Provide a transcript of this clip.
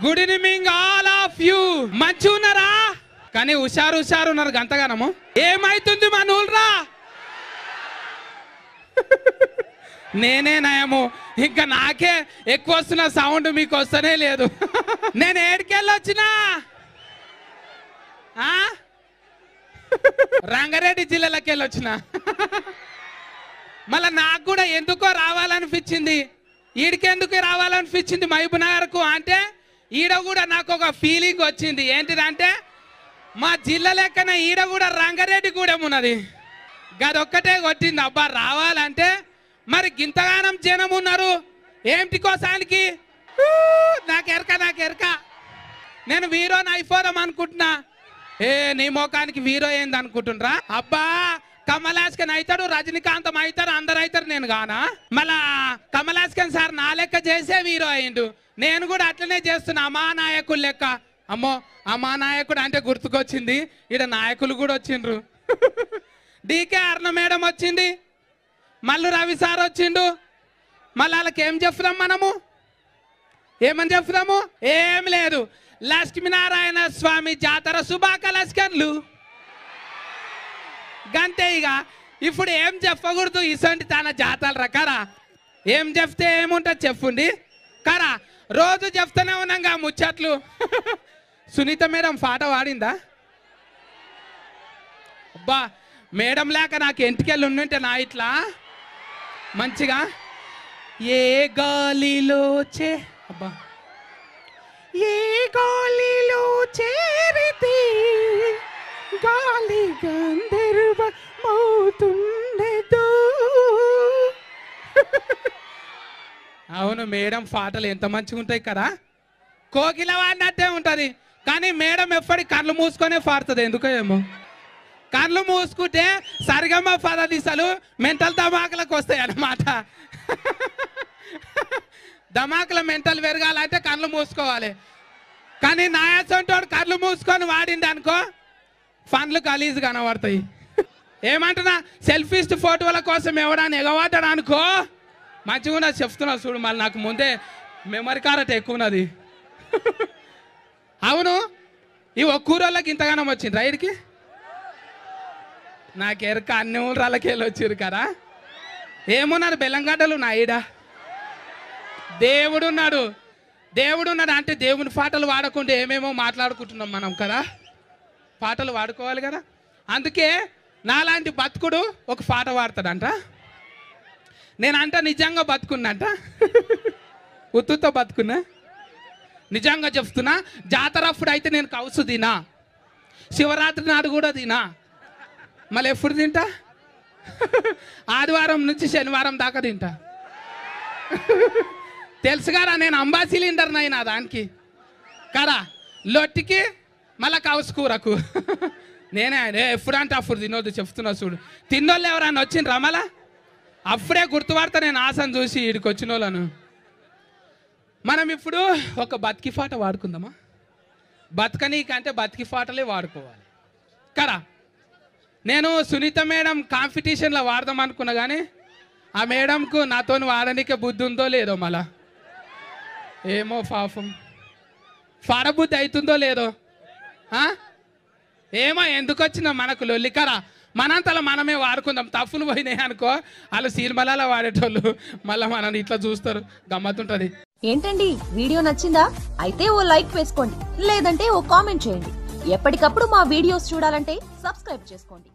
Good evening all of you. మంచి ఉన్నారా? కానీ హుషారు ఉన్నారు గంతగానము. ఏమైతుంది మా నూలురా? నేనే నయము, ఇంకా నాకే ఎక్కువ వస్తున్న సౌండ్, మీకు వస్తనే లేదు. నేను ఏడికెళ్ళొచ్చినా రంగారెడ్డి జిల్లాలోకి వెళ్ళొచ్చిన. మళ్ళీ నాకు కూడా ఎందుకో రావాలనిపించింది. ఈడికెందుకు రావాలనిపించింది మహబూబ్నగర్కు అంటే, ఈడ కూడా నాకు ఒక ఫీలింగ్ వచ్చింది. ఏంటిదంటే, మా జిల్లా లెక్కన ఈడ కూడా రంగారెడ్డి కూడా ఉన్నది. గదొక్కటే కొట్టింది. అబ్బా రావాలంటే మరి గింతగానం జనం ఉన్నారు ఏమిటి కోసానికి? నాకు ఎరక నేను వీరోని అయిపోదాం అనుకుంటున్నా. నీ మోకానికి వీరో ఏంది అనుకుంటుండ్రా? అబ్బా కమలాస్కన్ అవుతాడు, రజనీకాంతం అవుతారు, అందరు అవుతారు, నేను గానా? మళ్ళా కమలాస్కన్ సార్ నా లెక్క చేసే వీరో అయిండు. నేను కూడా అట్లనే చేస్తున్నా అమా నాయకులు లెక్క. అమ్మో అమా నాయకుడు అంటే గుర్తుకొచ్చింది, ఈడ నాయకులు కూడా వచ్చిండ్రు. డీకే అర్ణ మేడం వచ్చింది, మల్లు రవి సార్ వచ్చిండు. మళ్ళీ వాళ్ళకి ఏం చెప్తాం మనము? ఏమని చెప్తాము? ఏం లేదు. లక్ష్మీనారాయణ స్వామి జాతర శుభాకాంక్షలు గంతే. ఇక ఇప్పుడు ఏం చెప్పకూడదు, ఇసంటి తన జాతర రకారా. ఏం చెప్తే ఏముంటుంది చెప్పుండి కరా. రోజు చెప్తూనే ఉన్నాగా ముచ్చట్లు. సునీత మేడం పాట పాడిందా? అబ్బా మేడం లేక నాకు ఎంటికెళ్ళి ఉండుంటే నా ఇట్లా మంచిగా ఏ గాలిలో అబ్బా ఏ గాలిలో చేరితే గాలి గంధర్వమవుతుండేదో. అవును మేడం పాటలు ఎంత మంచిగా ఉంటాయి కదా, కోకిల వాడినట్టే ఉంటుంది. కానీ మేడం ఎప్పటి కళ్ళు మూసుకొనే పాడుతుంది, ఎందుకో ఏమో. కళ్ళు మూసుకుంటే సరిగమ్మ పదదిశలు మెంటల్ ధమాకులకు వస్తాయి అన్నమాట. ధమాకుల మెంటల్ పెరగాలంటే కళ్ళు మూసుకోవాలి. కానీ నాయాసంటోడు కళ్ళు మూసుకొని వాడింది అనుకో ఫన్లు గలీజ్ కనబడతాయి. ఏమంటున్నా, సెల్ఫిస్ట్ ఫోటోల కోసం ఎవడని ఎగవాటాడు అనుకో మంచిగా చెప్తున్నా చూడు. మళ్ళీ నాకు ముందే మెమరీ కార్డ్ ఎక్కువ ఉన్నది. అవును ఈ ఒక్కూరోళ్ళకి ఇంతగానం వచ్చింది రైడ్కి. నాకు ఎరక అన్ని ఊళ్ళకి వెళ్ళి వచ్చిర్రు కదా. ఏమున్నారు బెల్లంగడ్డలు నా ఈడ. దేవుడున్నాడు అంటే దేవుని పాటలు వాడకుండా ఏమేమో మాట్లాడుకుంటున్నాం మనం కదా. పాటలు వాడుకోవాలి కదా. అందుకే నాలాంటి బతుకుడు ఒక పాట పాడతాడంట. నేనంట నిజంగా బతుకున్నంట, ఉత్తుతో బతుకున్నా. నిజంగా చెప్తున్నా, జాతర అప్పుడు అయితే నేను కౌసు తినా, శివరాత్రి నాడు కూడా తినా. మళ్ళీ ఎప్పుడు తింటా? ఆదివారం నుంచి శనివారం దాకా తింటా. తెలుసు కదా నేను అంబా సిలిండర్ నైనా దానికి కదా. లొట్టికి మళ్ళా కౌసు కూరకు నేనే ఎప్పుడంటే అప్పుడు తినొద్దు చెప్తున్నా చూడు. తిన్నోళ్ళు ఎవరన్నా వచ్చిండ్రా మళ్ళా? అప్పుడే గుర్తుపడతా నేను ఆశను చూసి వీడికి వచ్చిన వాళ్ళను. మనం ఇప్పుడు ఒక బతికి పాట వాడుకుందామా? బతకనీకంటే బతికి పాటలే వాడుకోవాలి కదా. నేను సునీత మేడం కాంపిటీషన్లో వాడదాం అనుకున్నా, కానీ ఆ మేడంకు నాతో వాడనికే బుద్ధి ఉందో లేదో, మళ్ళా ఏమో పాపం పాడబుద్ధి అవుతుందో లేదో ఏమో. ఎందుకు వచ్చినా మనకు లొల్లికరా. మనంతలో మనమే వాడుకుందాం. తప్పులు పోయినాయి అనుకో వాళ్ళు సీల్మలాలో వాడేటోళ్ళు మళ్ళీ మనల్ని ఇట్లా చూస్తారు, గమ్మత్తుంటది. ఏంటండి వీడియో నచ్చిందా? అయితే ఓ లైక్ వేసుకోండి, లేదంటే ఓ కామెంట్ చేయండి. ఎప్పటికప్పుడు మా వీడియోస్ చూడాలంటే సబ్స్క్రైబ్ చేసుకోండి.